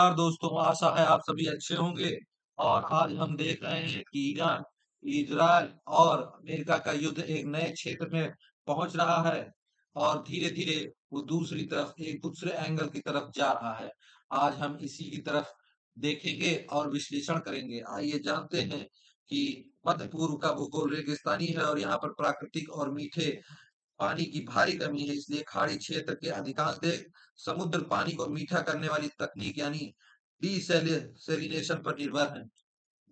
नमस्कार दोस्तों, आशा है आप सभी अच्छे होंगे। और आज हम देख रहे हैं कि ईरान, इजराइल और अमेरिका का युद्ध एक नए क्षेत्र में पहुंच रहा है और धीरे-धीरे वो दूसरी तरफ एक दूसरे एंगल की तरफ जा रहा है। आज हम इसी की तरफ देखेंगे और विश्लेषण करेंगे। आइए जानते हैं कि मध्य पूर्व का भूगोल रेगिस्तानी है और यहाँ पर प्राकृतिक और मीठे पानी की भारी कमी है, इसलिए खाड़ी क्षेत्र के अधिकांश देश समुद्र पानी को मीठा करने वाली तकनीक यानी डिसैलिनेशन पर निर्भर हैं।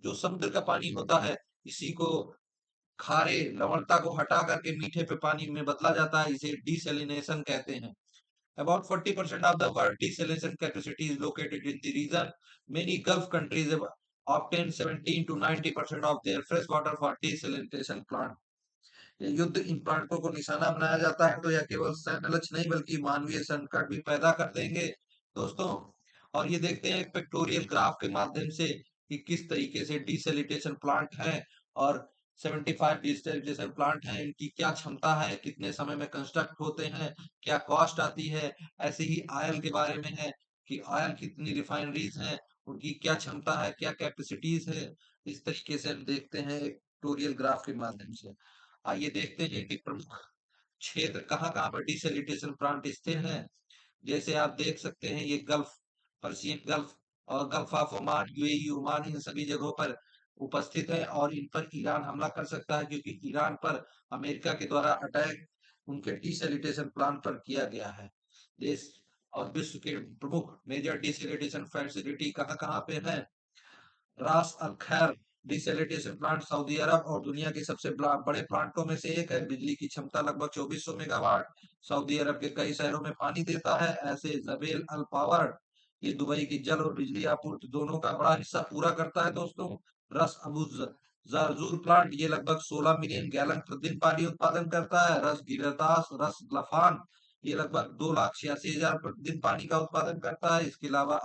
जो समुद्र का पानी होता है, इसी को खारे लवणता को हटा करके मीठे पे पानी में बदला जाता है, इसे डिसैलिनेशन कहते हैं। About 40% of the world desalination capacity is located in the region. Many Gulf countries have obtained 17 to 90% of their fresh water for desalination plant. युद्ध इन प्लांटों को निशाना बनाया जाता है तो यह केवल सैन्य लक्ष्य नहीं बल्कि मानवीय संकट भी पैदा कर देंगे दोस्तों। और ये देखते हैं एक पिक्टोरियल ग्राफ के माध्यम से कि किस तरीके से डिसैलिनेशन प्लांट है और 75 डिसैलिनेशन प्लांट है, इनकी क्या क्षमता है, कितने समय में कंस्ट्रक्ट होते हैं, क्या कॉस्ट आती है। ऐसे ही ऑयल के बारे में है कि ऑयल कितनी रिफाइनरीज हैं, उनकी क्या क्षमता है, क्या कैपेसिटीज है। इस तरीके से हम देखते हैं एक पिक्टोरियल ग्राफ के माध्यम से। आइए देखते हैं कि प्रमुख क्षेत्र कहाँ-कहाँ पर डिसैलिनेशन प्लांट स्थित हैं। जैसे आप देख सकते हैं ये गल्फ, पर्शियन गल्फ और Gulf of Oman, UAE, Oman इन सभी जगहों पर उपस्थित है और इन पर ईरान हमला कर सकता है क्योंकि ईरान पर अमेरिका के द्वारा अटैक उनके डिसैलिनेशन प्लांट पर किया गया है। देश और विश्व के प्रमुख मेजर डिसैलिनेशन फैसिलिटी कहाँ-कहाँ पे है। रास अल खैर डिसैलिनेशन प्लांट सऊदी अरब और दुनिया के सबसे बड़े प्लांटों में से एक है। बिजली की क्षमता लगभग 2400 मेगावाट। सऊदी अरब के कई शहरों में पानी देता है। ऐसे जबेल अल पावर ये दुबई की जल और बिजली आपूर्ति दोनों का बड़ा हिस्सा पूरा करता है दोस्तों। रस अबू जारजूर प्लांट ये लगभग 16 मिलियन गैलन प्रतिदिन पानी उत्पादन करता है। रस गिरदास रस लफान ये लगभग 2,86,000 प्रतिदिन पानी का उत्पादन करता है। इसके अलावा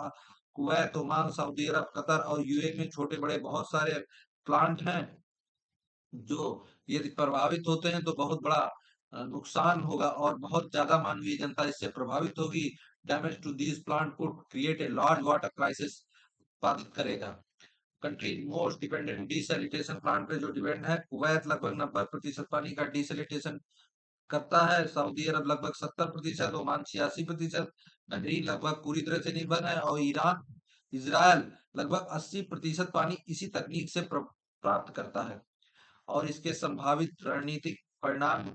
कुवैत, ओमान, सऊदी अरब, कतर और यूएई में छोटे बड़े बहुत सारे प्लांट हैं जो यदि प्रभावित होते हैं तो बहुत बड़ा नुकसान होगा और बहुत ज्यादा मानवीय जनता इससे प्रभावित होगी। Damage to these plant could create a large water crisis उत्पादित करेगा। Country most dependent desalination plant पे जो डिपेंड है, कुवैत लगभग 90% पानी का डिसैलिनेशन करता है। सऊदी अरब लगभग 70%, ओमान 86%, बहरीन लगभग पूरी तरह से निर्भर है और ईरान, इजराइल लगभग 80% पानी इसी तकनीक से प्राप्त करता है। और इसके संभावित रणनीतिक परिणाम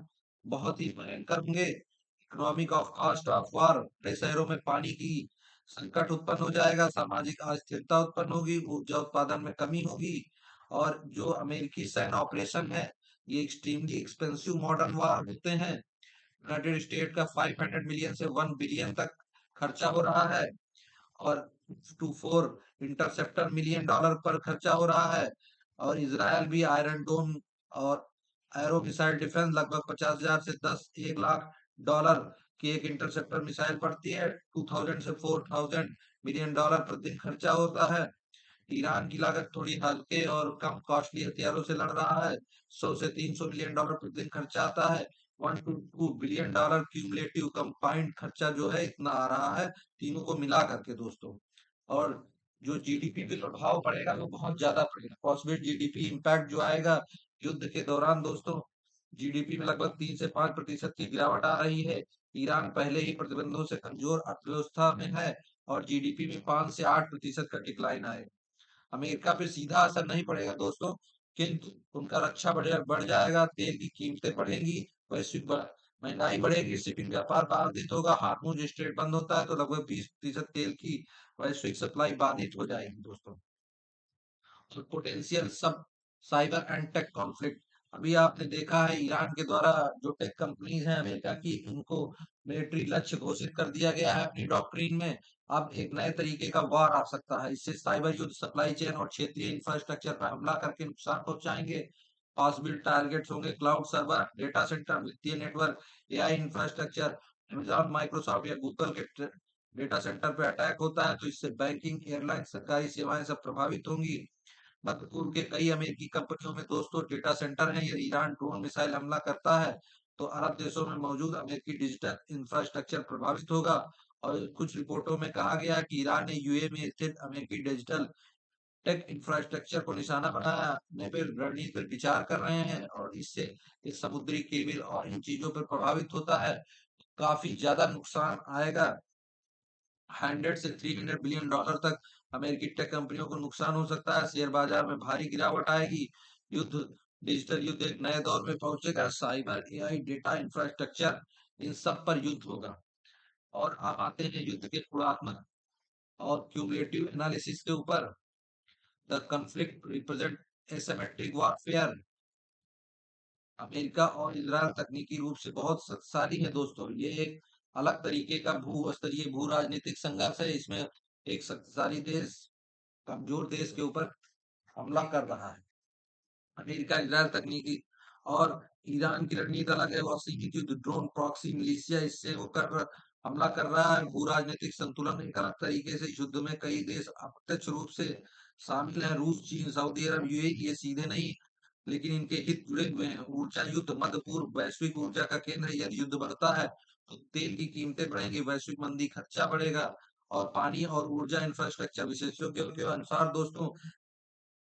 बहुत ही भयंकर होंगे। Economic of cost of war, बड़े शहरों में पानी की संकट उत्पन्न हो जाएगा, सामाजिक अस्थिरता उत्पन्न होगी, ऊर्जा उत्पादन में कमी होगी और जो अमेरिकी सैन्य ऑपरेशन है ये एक्सट्रीमली एक्सपेंसिव मॉडर्न वॉर होते हैं। यूनाइटेड स्टेट का 500 मिलियन से 1 बिलियन तक खर्चा हो रहा है और 2-4 इंटरसेप्टर मिलियन डॉलर पर खर्चा हो रहा है। और इसराइल भी आयरन डोम और एरो मिसाइल डिफेंस लगभग 50,000 से 1 लाख डॉलर की एक इंटरसेप्टर मिसाइल पड़ती है। 2000 से 4000 मिलियन डॉलर प्रतिदिन खर्चा होता है। ईरान की लागत थोड़ी हल्के और कम कॉस्टली हथियारों से लड़ रहा है। 100 से 300 मिलियन डॉलर प्रतिदिन खर्चा आता है। 1 to 2 billion dollar cumulative combined खर्चा जो है इतना आ रहा है तीनों को मिला करके दोस्तों। और जो जीडीपी पे प्रभाव पड़ेगा वो बहुत ज्यादा पड़ेगा। पॉसिबल जीडीपी इम्पैक्ट जो आएगा युद्ध के दौरान दोस्तों, जीडीपी में लगभग 3 से 5% की गिरावट आ रही है। ईरान पहले ही प्रतिबंधों से कमजोर अर्थव्यवस्था में है और जीडीपी में 5 से 8% का डिक्लाइन आएगा। अमेरिका पे सीधा असर नहीं पड़ेगा दोस्तों, किंतु उनका रक्षा बजट बढ़ जाएगा, तेल की कीमतें बढ़ेंगी, वैश्विक महंगाई बढ़ेगी, शिपिंग व्यापार बाधित होगा। हार्मोज स्ट्रेट बंद होता है तो लगभग 20% तेल की वैश्विक सप्लाई बाधित हो जाएगी दोस्तों। और पोटेंशियल सब साइबर एंड टेक कॉन्फ्लिक्ट, अभी आपने देखा है ईरान के द्वारा जो टेक कंपनीज हैं अमेरिका की, उनको मिलिट्री लक्ष्य घोषित कर दिया गया है अपनी डॉक्ट्रिन में। अब एक नए तरीके का वार आ सकता है, इससे साइबर युद्ध सप्लाई चेन और क्षेत्रीय इंफ्रास्ट्रक्चर पर हमला करके नुकसान पहुंचाएंगे। पॉसिबल टारगेट्स होंगे क्लाउड सर्वर, डेटा सेंटर, वित्तीय network, AI infrastructure. Amazon, Microsoft या गूगल के डेटा सेंटर पे अटैक होता है तो इससे बैंकिंग, एयरलाइन, सरकारी सेवाएं सब प्रभावित होंगी। मध्य पूर्व के कई अमेरिकी कंपनियों में दोस्तों डेटा सेंटर हैं। यदि ईरान ड्रोन मिसाइल हमला करता है तो अरब देशों में मौजूद अमेरिकी डिजिटल इंफ्रास्ट्रक्चर प्रभावित होगा और कुछ रिपोर्टों में कहा गया कि ईरान ने यूएई में स्थित अमेरिकी डिजिटल टेक इंफ्रास्ट्रक्चर को निशाना बनाने पर रणनीति पर विचार कर रहे हैं, और इससे इस समुद्री केबल और इन चीजों पर प्रभावित होता है, काफी ज्यादा नुकसान आएगा। 100 से 300 बिलियन डॉलर तक अमेरिकी टेक कंपनियों को नुकसान हो सकता है। शेयर बाजार में भारी गिरावट आएगी। युद्ध डिजिटल युद्ध एक नए दौर में पहुंचेगा। साइबर, एआई, डेटा इंफ्रास्ट्रक्चर, इन सब पर युद्ध होगा। और अब आते हैं युद्ध के गुणात्मक और क्यूमुलेटिव एनालिसिस के ऊपर। The conflict represent asymmetric warfare. America और इजरायल तकनीकी रूप से बहुत शक्तिशाली है दोस्तों। ये एक अलग तरीके का भू स्तरीय भू राजनीतिक संघर्ष है। इसमें एक शक्तिशाली देश कमजोर देश के ऊपर हमला कर रहा है। अमेरिका इजरायल तकनीकी और ईरान की रणनीति अलग है। वो सीमित युद्ध, ड्रोन, प्रॉक्सी, मिलिशिया, इससे वो कर हमला कर रहा है। भू राजनीतिक संतुलन एक अलग तरीके से। युद्ध में कई देश अप्रत्यक्ष रूप से शामिल हैं। रूस, चीन, सऊदी अरब, यूएई। ये सीधे नहीं, लेकिन इनके हित जुड़े हुए हैं। ऊर्जा युद्ध, मध्य पूर्व वैश्विक ऊर्जा का केंद्र है। यदि युद्ध बढ़ता है तो तेल की कीमतें बढ़ेंगी, वैश्विक मंदी, खर्चा बढ़ेगा। और पानी और ऊर्जा इंफ्रास्ट्रक्चर, विशेषज्ञों के अनुसार दोस्तों